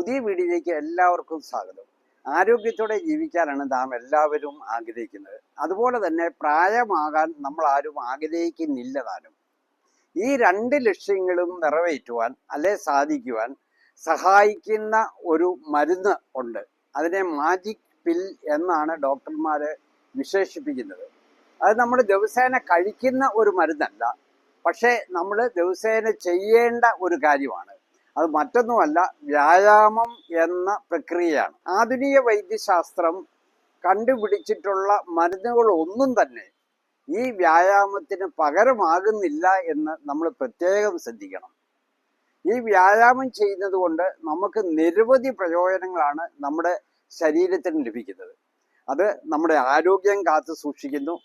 പുതിയ വീഡിയോയിലേക്ക് എല്ലാവർക്കും സ്വാഗതം. ആരോഗ്യത്തോടെ ജീവിക്കാനാണ് നാം എല്ലാവരും ആഗ്രഹിക്കുന്നത്. അതുപോലെ തന്നെ പ്രായമാകാൻ നമ്മൾ ആരും ആഗ്രഹിക്കുന്നില്ല താനും. ഈ രണ്ട് ലക്ഷ്യങ്ങളും നിറവേറ്റുവാൻ അല്ലെ സാധിക്കുവാൻ സഹായിക്കുന്ന ഒരു മരുന്ന് ഉണ്ട്. അതിനെ മാജിക് പിൽ എന്നാണ് ഡോക്ടർമാർ വിശേഷിപ്പിക്കുന്നത്. അത് നമ്മൾ ദിവസേന കഴിക്കുന്ന ഒരു മരുന്നല്ല, പക്ഷേ നമ്മൾ ദിവസേന ചെയ്യേണ്ട ഒരു കാര്യമാണ്. അത് മറ്റൊന്നുമല്ല, വ്യായാമം എന്ന പ്രക്രിയയാണ്. ആധുനിക വൈദ്യശാസ്ത്രം കണ്ടുപിടിച്ചിട്ടുള്ള മരുന്നുകളൊന്നും തന്നെ ഈ വ്യായാമത്തിന് പകരമാകുന്നില്ല എന്ന് നമ്മൾ പ്രത്യേകം ശ്രദ്ധിക്കണം. ഈ വ്യായാമം ചെയ്യുന്നത് കൊണ്ട് നമുക്ക് നിരവധി പ്രയോജനങ്ങളാണ് നമ്മുടെ ശരീരത്തിന് ലഭിക്കുന്നത്. അത് നമ്മുടെ ആരോഗ്യം കാത്തു സൂക്ഷിക്കുന്നു,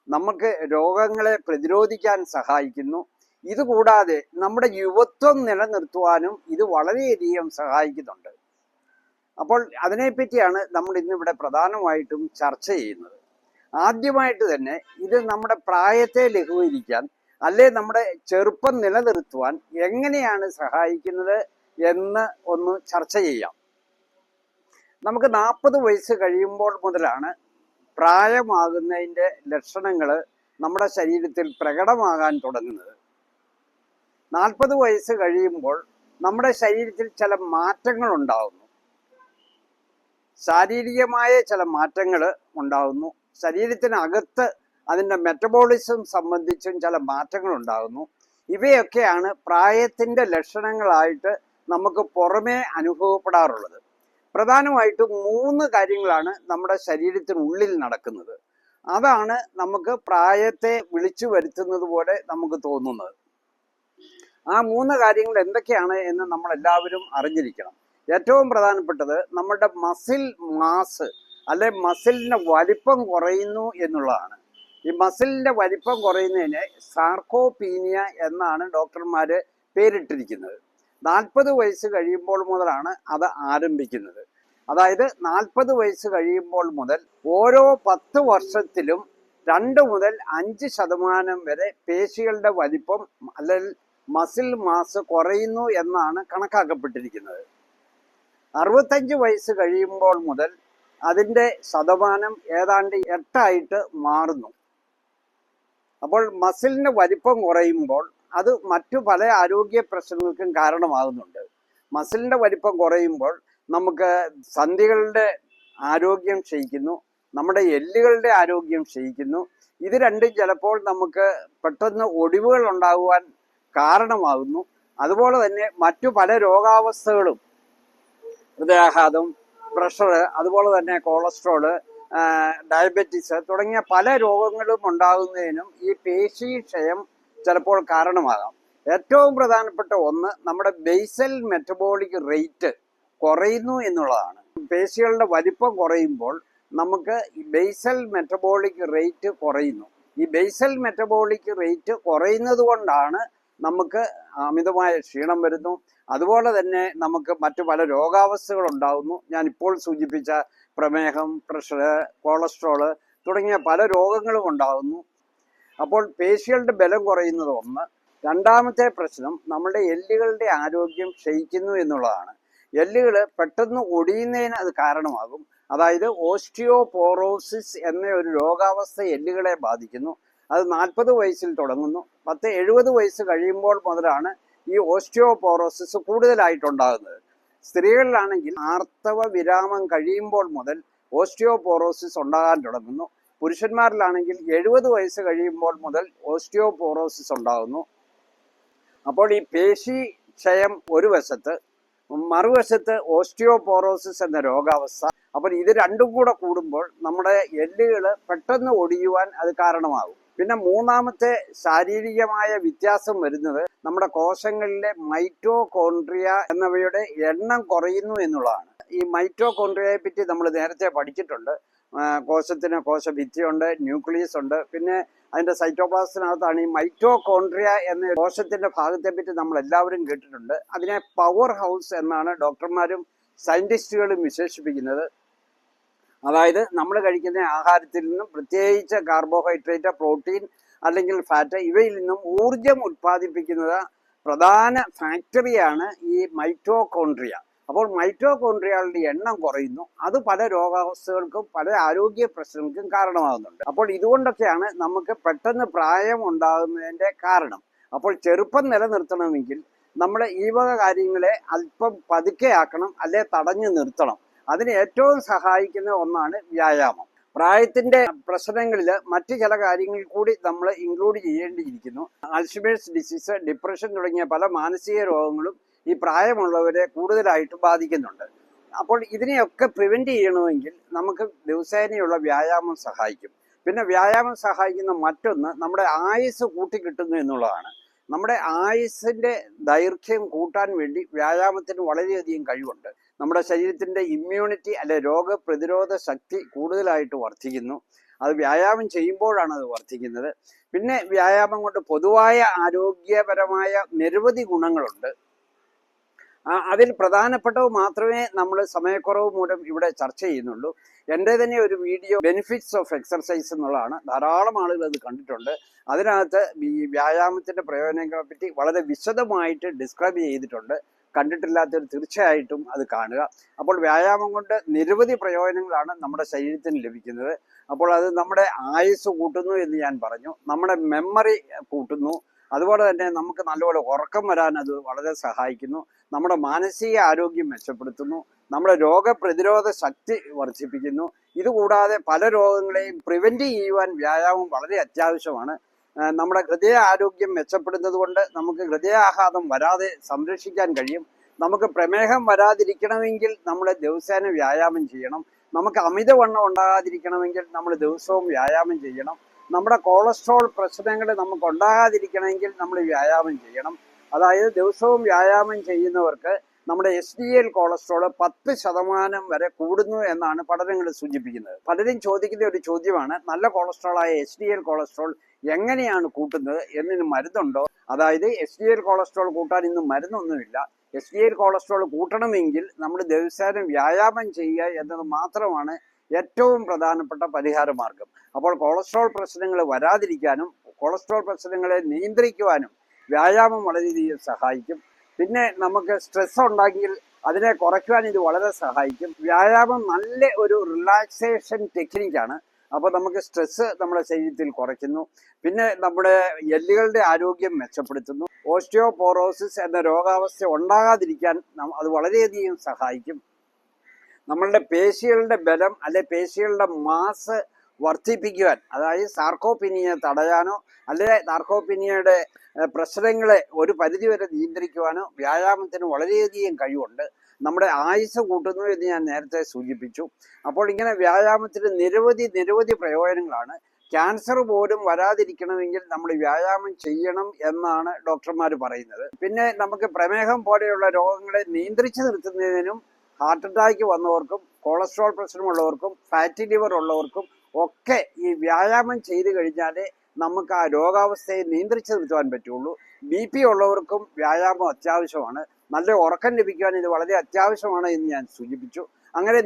നമുക്ക് രോഗങ്ങളെ പ്രതിരോധിക്കാൻ സഹായിക്കുന്നു. ഇതുകൂടാതെ നമ്മുടെ യുവത്വം നിലനിർത്തുവാനും ഇത് വളരെയധികം സഹായിക്കുന്നുണ്ട്. അപ്പോൾ അതിനെപ്പറ്റിയാണ് നമ്മൾ ഇന്നിവിടെ പ്രധാനമായിട്ടും ചർച്ച ചെയ്യുന്നത്. ആദ്യമായിട്ട് തന്നെ ഇത് നമ്മുടെ പ്രായത്തെ ലഘൂകരിക്കാൻ അല്ലെ നമ്മുടെ ചെറുപ്പം നിലനിർത്തുവാൻ എങ്ങനെയാണ് സഹായിക്കുന്നത് എന്ന് ഒന്ന് ചർച്ച ചെയ്യാം. നമുക്ക് 40 വയസ്സ് കഴിയുമ്പോൾ മുതലാണ് പ്രായമാകുന്നതിൻ്റെ ലക്ഷണങ്ങൾ നമ്മുടെ ശരീരത്തിൽ പ്രകടമാകാൻ തുടങ്ങുന്നത്. 40 വയസ്സ് കഴിയുമ്പോൾ നമ്മുടെ ശരീരത്തിൽ ചില മാറ്റങ്ങൾ ഉണ്ടാകുന്നു. ശാരീരികമായ ചില മാറ്റങ്ങൾ ഉണ്ടാകുന്നു. ശരീരത്തിനകത്ത് അതിൻ്റെ മെറ്റബോളിസം സംബന്ധിച്ചും ചില മാറ്റങ്ങൾ ഉണ്ടാകുന്നു. ഇവയൊക്കെയാണ് പ്രായത്തിൻ്റെ ലക്ഷണങ്ങളായിട്ട് നമുക്ക് പുറമേ അനുഭവപ്പെടാറുള്ളത്. പ്രധാനമായിട്ടും 3 കാര്യങ്ങളാണ് നമ്മുടെ ശരീരത്തിനുള്ളിൽ നടക്കുന്നത്. അതാണ് നമുക്ക് പ്രായത്തെ വിളിച്ചു വരുത്തുന്നത് പോലെ നമുക്ക് തോന്നുന്നത്. ആ 3 കാര്യങ്ങൾ എന്തൊക്കെയാണ് എന്ന് നമ്മൾ എല്ലാവരും അറിഞ്ഞിരിക്കണം. ഏറ്റവും പ്രധാനപ്പെട്ടത് നമ്മുടെ മസിൽ മാസ് അല്ലെ മസിലിന്റെ വലിപ്പം കുറയുന്നു എന്നുള്ളതാണ്. ഈ മസിലിന്റെ വലിപ്പം കുറയുന്നതിന് സാർക്കോപീനിയ എന്നാണ് ഡോക്ടർമാര് പേരിട്ടിരിക്കുന്നത്. 40 വയസ്സ് കഴിയുമ്പോൾ മുതലാണ് അത് ആരംഭിക്കുന്നത്. അതായത് 40 വയസ്സ് കഴിയുമ്പോൾ മുതൽ ഓരോ 10 വർഷത്തിലും 2 മുതൽ 5% വരെ പേശികളുടെ വലിപ്പം അല്ലെങ്കിൽ മസിൽ മാസ് കുറയുന്നു എന്നാണ് കണക്കാക്കപ്പെട്ടിരിക്കുന്നത്. 65 വയസ്സ് കഴിയുമ്പോൾ മുതൽ അതിൻ്റെ ശതമാനം ഏതാണ്ട് 8 മാറുന്നു. അപ്പോൾ മസിലിൻ്റെ വലിപ്പം കുറയുമ്പോൾ അത് മറ്റു പല ആരോഗ്യ പ്രശ്നങ്ങൾക്കും കാരണമാകുന്നുണ്ട്. മസിലിൻ്റെ വലിപ്പം കുറയുമ്പോൾ നമുക്ക് സന്ധികളുടെ ആരോഗ്യം ക്ഷയിക്കുന്നു, നമ്മുടെ എല്ലുകളുടെ ആരോഗ്യം ക്ഷയിക്കുന്നു. ഇത് രണ്ടും ചിലപ്പോൾ നമുക്ക് പെട്ടെന്ന് ഒടിവുകൾ ഉണ്ടാകുവാൻ കാരണമാകുന്നു. അതുപോലെ തന്നെ മറ്റു പല രോഗാവസ്ഥകളും, ഹൃദയാഘാതം, പ്രഷർ, അതുപോലെ തന്നെ കൊളസ്ട്രോള്, ഡയബറ്റീസ് തുടങ്ങിയ പല രോഗങ്ങളും ഉണ്ടാകുന്നതിനും ഈ പേശി ക്ഷയം ചിലപ്പോൾ കാരണമാകാം. ഏറ്റവും പ്രധാനപ്പെട്ട ഒന്ന് നമ്മുടെ ബേസൽ മെറ്റബോളിക് റേറ്റ് കുറയുന്നു എന്നുള്ളതാണ്. പേശികളുടെ വലിപ്പം കുറയുമ്പോൾ നമുക്ക് ബേസൽ മെറ്റബോളിക് റേറ്റ് കുറയുന്നു. ഈ ബേസൽ മെറ്റബോളിക് റേറ്റ് കുറയുന്നത് കൊണ്ടാണ് നമുക്ക് അമിതമായ ക്ഷീണം വരുന്നു. അതുപോലെ തന്നെ നമുക്ക് മറ്റു പല രോഗാവസ്ഥകൾ ഉണ്ടാകുന്നു. ഞാൻ ഇപ്പോൾ സൂചിപ്പിച്ച പ്രമേഹം, പ്രഷർ, കൊളസ്ട്രോള് തുടങ്ങിയ പല രോഗങ്ങളും ഉണ്ടാകുന്നു. അപ്പോൾ പേശികളുടെ ബലം കുറയുന്നത് ഒന്ന്. രണ്ടാമത്തെ പ്രശ്നം നമ്മുടെ എല്ലുകളുടെ ആരോഗ്യം ക്ഷയിക്കുന്നു എന്നുള്ളതാണ്. എല്ലുകൾ പെട്ടെന്ന് ഒടിയുന്നതിന് അത് കാരണമാകും. അതായത് ഓസ്റ്റിയോപോറോസിസ് എന്ന ഒരു രോഗാവസ്ഥ എല്ലുകളെ ബാധിക്കുന്നു. അത് 40 വയസ്സിൽ തുടങ്ങുന്നു. 70 വയസ്സ് കഴിയുമ്പോൾ മുതലാണ് ഈ ഓസ്റ്റിയോപോറോസിസ് കൂടുതലായിട്ടുണ്ടാകുന്നത്. സ്ത്രീകളിലാണെങ്കിൽ ആർത്തവ വിരാമം കഴിയുമ്പോൾ മുതൽ ഓസ്റ്റിയോപോറോസിസ് ഉണ്ടാകാൻ തുടങ്ങുന്നു. പുരുഷന്മാരിലാണെങ്കിൽ 70 വയസ്സ് കഴിയുമ്പോൾ മുതൽ ഓസ്റ്റിയോപോറോസിസ് ഉണ്ടാകുന്നു. അപ്പോൾ ഈ പേശി ക്ഷയം ഒരു വശത്ത്, മറുവശത്ത് ഓസ്റ്റിയോപോറോസിസ് എന്ന രോഗാവസ്ഥ. അപ്പോൾ ഇത് രണ്ടും കൂടെ കൂടുമ്പോൾ നമ്മുടെ എല്ലുകൾ പെട്ടെന്ന് ഒടിയുവാൻ അത് കാരണമാകും. പിന്നെ മൂന്നാമത്തെ ശാരീരികമായ വ്യത്യാസം വരുന്നത് നമ്മുടെ കോശങ്ങളിലെ മൈറ്റോകോൺട്രിയ എന്നവയുടെ എണ്ണം കുറയുന്നു എന്നുള്ളതാണ്. ഈ മൈറ്റോകോൺട്രിയയെ പറ്റി നമ്മൾ നേരത്തെ പഠിച്ചിട്ടുണ്ട്. കോശത്തിന് കോശഭിത്തിയുണ്ട്, ന്യൂക്ലിയസ് ഉണ്ട്, പിന്നെ അതിൻ്റെ സൈറ്റോപ്ലാസത്തിനകത്താണ് ഈ മൈറ്റോകോൺട്രിയ എന്ന കോശത്തിൻ്റെ ഭാഗത്തെപ്പറ്റി നമ്മൾ എല്ലാവരും കേട്ടിട്ടുണ്ട്. അതിനെ പവർ ഹൗസ് എന്നാണ് ഡോക്ടർമാരും സയൻറ്റിസ്റ്റുകളും വിശേഷിപ്പിക്കുന്നത്. അതായത് നമ്മൾ കഴിക്കുന്ന ആഹാരത്തിൽ നിന്നും, പ്രത്യേകിച്ച് കാർബോഹൈഡ്രേറ്റ്, പ്രോട്ടീൻ അല്ലെങ്കിൽ ഫാറ്റ്, ഇവയിൽ നിന്നും ഊർജം ഉത്പാദിപ്പിക്കുന്നത് പ്രധാന ഫാക്ടറിയാണ് ഈ മൈറ്റോകോൺട്രിയ. അപ്പോൾ മൈറ്റോകോൺട്രിയകളുടെ എണ്ണം കുറയുന്നു. അത് പല രോഗാവസ്ഥകൾക്കും പല ആരോഗ്യ പ്രശ്നങ്ങൾക്കും കാരണമാകുന്നുണ്ട്. അപ്പോൾ ഇതുകൊണ്ടൊക്കെയാണ് നമുക്ക് പെട്ടെന്ന് പ്രായം ഉണ്ടാകുന്നതിൻ്റെ കാരണം. അപ്പോൾ ചെറുപ്പം നിലനിർത്തണമെങ്കിൽ നമ്മൾ ഈ വക കാര്യങ്ങളെ അല്പം പതുക്കെ ആക്കണം, അല്ലെ തടഞ്ഞു നിർത്തണം. അതിന് ഏറ്റവും സഹായിക്കുന്ന ഒന്നാണ് വ്യായാമം. പ്രായത്തിന്റെ പ്രശ്നങ്ങളിൽ മറ്റു ചില കാര്യങ്ങൾ കൂടി നമ്മൾ ഇൻക്ലൂഡ് ചെയ്യേണ്ടിയിരിക്കുന്നു. അൽഷിമേഴ്സ് ഡിസീസ്, ഡിപ്രഷൻ തുടങ്ങിയ പല മാനസിക രോഗങ്ങളും ഈ പ്രായമുള്ളവരെ കൂടുതലായിട്ട് ബാധിക്കുന്നുണ്ട്. അപ്പോൾ ഇതിനെയൊക്കെ പ്രിവെന്റ് ചെയ്യണമെങ്കിൽ നമുക്ക് ദിവസേനയുള്ള വ്യായാമം സഹായിക്കും. പിന്നെ വ്യായാമം സഹായിക്കുന്ന മറ്റൊന്ന് നമ്മുടെ ആയുസ് കൂട്ടിക്കിട്ടുന്നു എന്നുള്ളതാണ്. നമ്മുടെ ആയുസ്സിന്റെ ദൈർഘ്യം കൂട്ടാൻ വേണ്ടി വ്യായാമത്തിന് വളരെയധികം കഴിവുണ്ട്. നമ്മുടെ ശരീരത്തിന്റെ ഇമ്മ്യൂണിറ്റി അല്ലെ രോഗപ്രതിരോധ ശക്തി കൂടുതലായിട്ട് വർദ്ധിക്കുന്നു. അത് വ്യായാമം ചെയ്യുമ്പോഴാണ് അത് വർദ്ധിക്കുന്നത്. പിന്നെ വ്യായാമം കൊണ്ട് പൊതുവായ ആരോഗ്യപരമായ നിരവധി ഗുണങ്ങളുണ്ട്. അതിൽ പ്രധാനപ്പെട്ടവ മാത്രമേ നമ്മൾ സമയക്കുറവ് മൂലം ഇവിടെ ചർച്ച ചെയ്യുന്നുള്ളൂ. എൻ്റെ തന്നെ ഒരു വീഡിയോ ബെനിഫിറ്റ്സ് ഓഫ് എക്സർസൈസ് എന്നുള്ളതാണ്. ധാരാളം ആളുകൾ അത് കണ്ടിട്ടുണ്ട്. അതിനകത്ത് ഈ വ്യായാമത്തിൻ്റെ പ്രയോജനങ്ങളെ പറ്റി വളരെ വിശദമായിട്ട് ഡിസ്ക്രൈബ് ചെയ്തിട്ടുണ്ട്. കണ്ടിട്ടില്ലാത്തവർ തീർച്ചയായിട്ടും അത് കാണുക. അപ്പോൾ വ്യായാമം കൊണ്ട് നിരവധി പ്രയോജനങ്ങളാണ് നമ്മുടെ ശരീരത്തിന് ലഭിക്കുന്നത്. അപ്പോൾ അത് നമ്മുടെ ആയുസ് കൂട്ടുന്നു എന്ന് ഞാൻ പറഞ്ഞു, നമ്മുടെ മെമ്മറി കൂട്ടുന്നു, അതുപോലെ തന്നെ നമുക്ക് നല്ലപോലെ ഉറക്കം വരാൻ അത് വളരെ സഹായിക്കുന്നു, നമ്മുടെ മാനസിക ആരോഗ്യം മെച്ചപ്പെടുത്തുന്നു, നമ്മുടെ രോഗപ്രതിരോധ ശക്തി വർദ്ധിപ്പിക്കുന്നു. ഇതുകൂടാതെ പല രോഗങ്ങളെയും പ്രിവെന്റ് ചെയ്യുവാൻ വ്യായാമം വളരെ അത്യാവശ്യമാണ്. നമ്മുടെ ഹൃദയ ആരോഗ്യം മെച്ചപ്പെടുന്നത് കൊണ്ട് നമുക്ക് ഹൃദയാഘാതം വരാതെ സംരക്ഷിക്കാൻ കഴിയും. നമുക്ക് പ്രമേഹം വരാതിരിക്കണമെങ്കിൽ നമ്മൾ ദിവസേന വ്യായാമം ചെയ്യണം. നമുക്ക് അമിതവണ്ണം ഉണ്ടാകാതിരിക്കണമെങ്കിൽ നമ്മൾ ദിവസവും വ്യായാമം ചെയ്യണം. നമ്മുടെ കൊളസ്ട്രോൾ പ്രശ്നങ്ങൾ നമുക്ക് ഉണ്ടാകാതിരിക്കണമെങ്കിൽ നമ്മൾ വ്യായാമം ചെയ്യണം. അതായത് ദിവസവും വ്യായാമം ചെയ്യുന്നവർക്ക് നമ്മുടെ HDL കൊളസ്ട്രോൾ 10% വരെ കൂടുന്നു എന്നാണ് പഠനങ്ങൾ സൂചിപ്പിക്കുന്നത്. പലരും ചോദിക്കുന്ന ഒരു ചോദ്യമാണ്, നല്ല കൊളസ്ട്രോളായ HDL കൊളസ്ട്രോൾ എങ്ങനെയാണ് കൂട്ടുന്നത്, എന്നതിന് മരുന്നുണ്ടോ? അതായത് HDL കൊളസ്ട്രോൾ കൂട്ടാൻ ഇന്ന് മരുന്നൊന്നുമില്ല. HDL കൊളസ്ട്രോൾ കൂട്ടണമെങ്കിൽ നമ്മൾ ദിവസേന വ്യായാമം ചെയ്യുക എന്നത് മാത്രമാണ് ഏറ്റവും പ്രധാനപ്പെട്ട പരിഹാര മാർഗം. അപ്പോൾ കൊളസ്ട്രോൾ പ്രശ്നങ്ങൾ വരാതിരിക്കാനും കൊളസ്ട്രോൾ പ്രശ്നങ്ങളെ നിയന്ത്രിക്കുവാനും വ്യായാമം വളരെയധികം സഹായിക്കും. പിന്നെ നമുക്ക് സ്ട്രെസ് ഉണ്ടെങ്കിൽ അതിനെ കുറയ്ക്കുവാൻ ഇത് വളരെ സഹായിക്കും. വ്യായാമം നല്ല ഒരു റിലാക്സേഷൻ ടെക്നിക്കാണ്. അപ്പോൾ നമുക്ക് സ്ട്രെസ് നമ്മുടെ ശരീരത്തിൽ കുറയ്ക്കുന്നു. പിന്നെ നമ്മുടെ എല്ലുകളുടെ ആരോഗ്യം മെച്ചപ്പെടുത്തുന്നു. ഓസ്റ്റിയോപോറോസിസ് എന്ന രോഗാവസ്ഥ ഉണ്ടാകാതിരിക്കാൻ അത് വളരെയധികം സഹായിക്കും. നമ്മളുടെ പേശികളുടെ ബലം അല്ലെ പേശികളുടെ മാസ് വർദ്ധിപ്പിക്കുവാൻ, അതായത് സാർക്കോപിനിയ തടയാനോ അല്ലെ സാർക്കോപിനിയയുടെ പ്രശ്നങ്ങളെ ഒരു പരിധിവരെ നിയന്ത്രിക്കുവാനോ വ്യായാമത്തിന് വളരെയധികം കഴിവുണ്ട്. നമ്മുടെ ആയുസ് കൂട്ടുന്നു എന്ന് ഞാൻ നേരത്തെ സൂചിപ്പിച്ചു. അപ്പോൾ ഇങ്ങനെ വ്യായാമത്തിന് നിരവധി പ്രയോജനങ്ങളാണ്. ക്യാൻസർ പോലും വരാതിരിക്കണമെങ്കിൽ നമ്മൾ വ്യായാമം ചെയ്യണം എന്നാണ് ഡോക്ടർമാർ പറയുന്നത്. പിന്നെ നമുക്ക് പ്രമേഹം പോലെയുള്ള രോഗങ്ങളെ നിയന്ത്രിച്ചു നിർത്തുന്നതിനും ഹാർട്ട് അറ്റാക്ക് വന്നവർക്കും കൊളസ്ട്രോൾ പ്രശ്നമുള്ളവർക്കും ഫാറ്റി ലിവർ ഉള്ളവർക്കും ഒക്കെ ഈ വ്യായാമം ചെയ്ത് കഴിഞ്ഞാലേ നമുക്ക് ആ രോഗാവസ്ഥയെ നിയന്ത്രിച്ചു നിർത്തുവാൻ പറ്റുള്ളൂ. BP ഉള്ളവർക്കും വ്യായാമം അത്യാവശ്യമാണ്. നല്ല ഉറക്കം ലഭിക്കുവാൻ ഇത് വളരെ അത്യാവശ്യമാണ് എന്ന് ഞാൻ സൂചിപ്പിച്ചു. അങ്ങനെ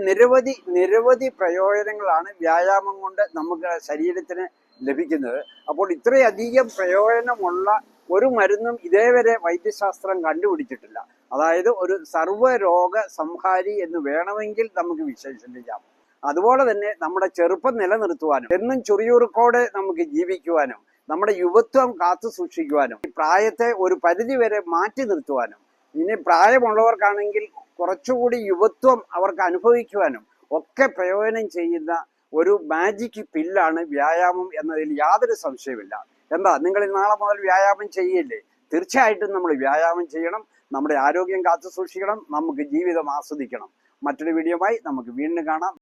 നിരവധി പ്രയോജനങ്ങളാണ് വ്യായാമം കൊണ്ട് നമുക്ക് ശരീരത്തിന് ലഭിക്കുന്നത്. അപ്പോൾ ഇത്രയധികം പ്രയോജനമുള്ള ഒരു മരുന്നും ഇതേവരെ വൈദ്യശാസ്ത്രം കണ്ടുപിടിച്ചിട്ടില്ല. അതായത് ഒരു സർവ്വരോഗ സംഹാരി എന്ന് വേണമെങ്കിൽ നമുക്ക് വിശേഷിപ്പിക്കാം. അതുപോലെ തന്നെ നമ്മുടെ ചെറുപ്പം നിലനിർത്തുവാനും എന്നും ചുറിയുറുക്കോടെ നമുക്ക് ജീവിക്കുവാനും നമ്മുടെ യുവത്വം കാത്തു സൂക്ഷിക്കുവാനും പ്രായത്തെ ഒരു പരിധി വരെ മാറ്റി നിർത്തുവാനും ഇനി പ്രായമുള്ളവർക്കാണെങ്കിൽ കുറച്ചുകൂടി യുവത്വം അവർക്ക് അനുഭവിക്കുവാനും ഒക്കെ പ്രയോജനം ചെയ്യുന്ന ഒരു മാജിക് പില്ലാണ് വ്യായാമം എന്നതിൽ യാതൊരു സംശയമില്ല. എന്താ, നിങ്ങൾ നാളെ മുതൽ വ്യായാമം ചെയ്യില്ലേ? തീർച്ചയായിട്ടും നമ്മൾ വ്യായാമം ചെയ്യണം. നമ്മുടെ ആരോഗ്യം കാത്തു സൂക്ഷിക്കണം. നമുക്ക് ജീവിതം ആസ്വദിക്കണം. മറ്റൊരു വീഡിയോയുമായി നമുക്ക് വീണ്ടും കാണാം.